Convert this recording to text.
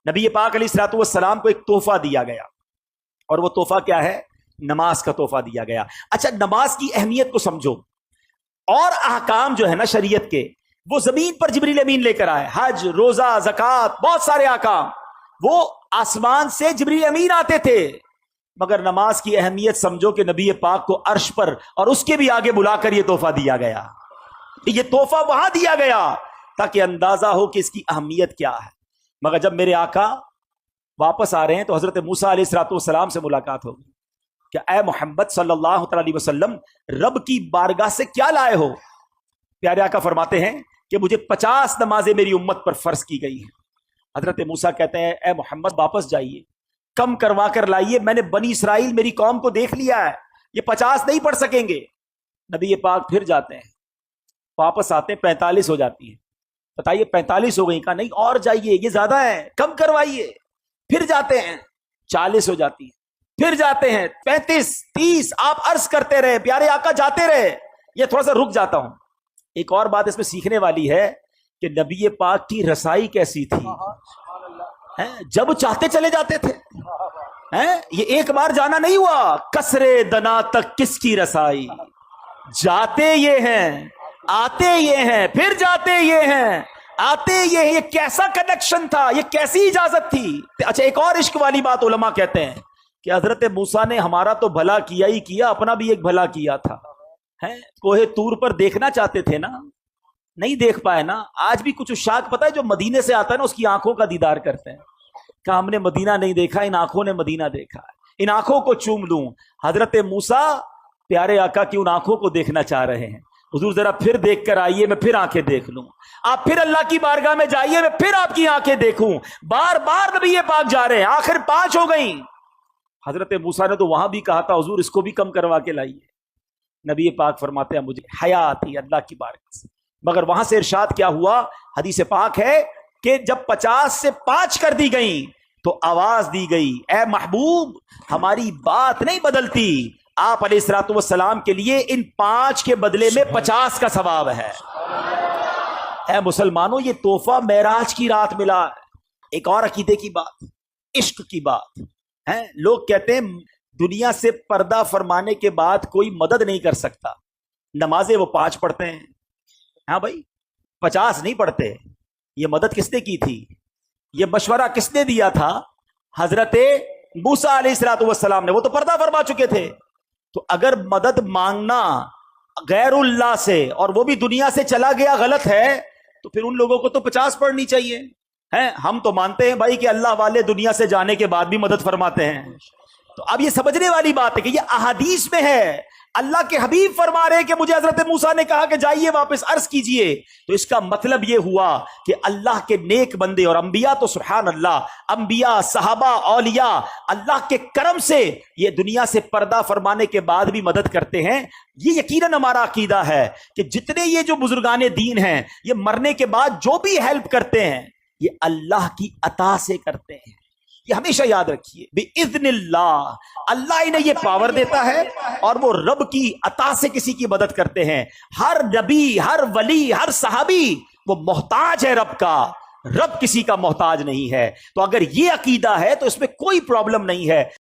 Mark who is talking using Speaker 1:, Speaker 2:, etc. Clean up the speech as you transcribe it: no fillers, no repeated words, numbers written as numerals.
Speaker 1: نبی پاک علیہ الصلوۃ والسلام کو ایک تحفہ دیا گیا، اور وہ تحفہ کیا ہے؟ نماز کا تحفہ دیا گیا۔ اچھا، نماز کی اہمیت کو سمجھو، اور احکام جو ہے نا شریعت کے، وہ زمین پر جبریل امین لے کر آئے۔ حج، روزہ، زکوٰۃ، بہت سارے احکام وہ آسمان سے جبریل امین آتے تھے، مگر نماز کی اہمیت سمجھو کہ نبی پاک کو عرش پر اور اس کے بھی آگے بلا کر یہ تحفہ دیا گیا۔ یہ تحفہ وہاں دیا گیا تاکہ اندازہ ہو کہ اس کی اہمیت کیا ہے۔ مگر جب میرے آقا واپس آ رہے ہیں تو حضرت موسیٰ علیہ الصلوۃ والسلام سے ملاقات ہوگی کہ اے محمد صلی اللہ علیہ وسلم، رب کی بارگاہ سے کیا لائے ہو؟ پیارے آقا فرماتے ہیں کہ مجھے 50 نمازیں میری امت پر فرض کی گئی ہیں۔ حضرت موسیٰ کہتے ہیں اے محمد واپس جائیے، کم کروا کر لائیے، میں نے بنی اسرائیل میری قوم کو دیکھ لیا ہے، یہ 50 نہیں پڑھ سکیں گے۔ نبی پاک پھر جاتے ہیں، واپس آتے ہیں، 45 ہو جاتی ہیں۔ بتائیے 45 ہو گئی؟ کہا نہیں اور جائیے، یہ زیادہ ہے، کم کروائیے۔ پھر جاتے ہیں، 40 ہو جاتی ہیں، پھر جاتے ہیں 35 30، آپ عرض کرتے رہے، پیارے آقا جاتے رہے۔ یہ تھوڑا سا رک جاتا ہوں، ایک اور بات اس میں سیکھنے والی ہے کہ نبی پاک کی رسائی کیسی تھی، جب چاہتے چلے جاتے تھے۔ یہ ایک بار جانا نہیں ہوا، کسرے دنا تک کس کی رسائی، جاتے یہ ہیں، آتے یہ ہیں، پھر جاتے یہ ہیں، آتے یہ ہیں۔ یہ کیسا کنیکشن تھا، یہ کیسی اجازت تھی۔ اچھا، ایک اور عشق والی بات علماء کہتے ہیں کہ حضرت موسیٰ نے ہمارا تو بھلا کیا ہی کیا، اپنا بھی ایک بھلا کیا تھا۔ کوہ طور پر دیکھنا چاہتے تھے نا، نہیں دیکھ پائے نا۔ آج بھی کچھ عشاق پتہ ہے جو مدینے سے آتا ہے نا، اس کی آنکھوں کا دیدار کرتے ہیں کہ ہم نے مدینہ نہیں دیکھا، ان آنکھوں نے مدینہ دیکھا ہے، ان آنکھوں کو چوم لوں۔ حضرت موسیٰ پیارے آقا کی ان آنکھوں کو دیکھنا چاہ رہے ہیں۔ حضور ذرا پھر دیکھ کر آئیے، میں پھر آنکھیں دیکھ لوں۔ آپ پھر اللہ کی بارگاہ میں جائیے، میں پھر آپ کی آنکھیں دیکھوں۔ بار بار نبی پاک جا رہے ہیں، آخر 5 ہو گئیں۔ حضرت موسیٰ نے تو وہاں بھی کہا تھا حضور اس کو بھی کم کروا کے لائیے۔ نبی پاک فرماتے ہیں مجھے حیا آتی ہے اللہ کی بارگاہ سے۔ مگر وہاں سے ارشاد کیا ہوا؟ حدیث پاک ہے کہ جب 50 سے 5 کر دی گئیں تو آواز دی گئی اے محبوب، ہماری بات نہیں بدلتی، آپ علیہ الصلوۃ والسلام کے لیے ان 5 کے بدلے میں 50 کا ثواب ہے۔ اے مسلمانوں، یہ تحفہ معراج کی رات ملا ہے۔ ایک اور عقیدے کی بات، عشق کی بات ہے۔ لوگ کہتے ہیں دنیا سے پردہ فرمانے کے بعد کوئی مدد نہیں کر سکتا۔ نمازیں وہ 5 پڑھتے ہیں، ہاں بھائی 50 نہیں پڑھتے۔ یہ مدد کس نے کی تھی؟ یہ مشورہ کس نے دیا تھا؟ حضرت موسیٰ علیہ الصلوۃ والسلام نے۔ وہ تو پردہ فرما چکے تھے۔ تو اگر مدد مانگنا غیر اللہ سے اور وہ بھی دنیا سے چلا گیا غلط ہے، تو پھر ان لوگوں کو تو 50 پڑھنی چاہیے۔ ہم تو مانتے ہیں بھائی کہ اللہ والے دنیا سے جانے کے بعد بھی مدد فرماتے ہیں۔ تو اب یہ سمجھنے والی بات ہے کہ یہ احادیث میں ہے، اللہ کے حبیب فرما رہے کہ مجھے حضرت موسیٰ نے کہا کہ جائیے واپس عرض کیجئے، تو اس کا مطلب یہ ہوا کہ اللہ کے نیک بندے اور انبیاء تو سبحان اللہ، انبیاء، صحابہ، اولیاء اللہ کے کرم سے یہ دنیا سے پردہ فرمانے کے بعد بھی مدد کرتے ہیں۔ یہ یقیناً ہمارا عقیدہ ہے کہ جتنے یہ جو بزرگان دین ہیں، یہ مرنے کے بعد جو بھی ہیلپ کرتے ہیں یہ اللہ کی عطا سے کرتے ہیں۔ یہ ہمیشہ یاد رکھیے، بِإِذْنِ اللہ، اللہ انہیں یہ پاور دیتا ہے اور وہ رب کی عطا سے کسی کی مدد کرتے ہیں۔ ہر نبی، ہر ولی، ہر صحابی وہ محتاج ہے رب کا، رب کسی کا محتاج نہیں ہے۔ تو اگر یہ عقیدہ ہے تو اس میں کوئی پرابلم نہیں ہے۔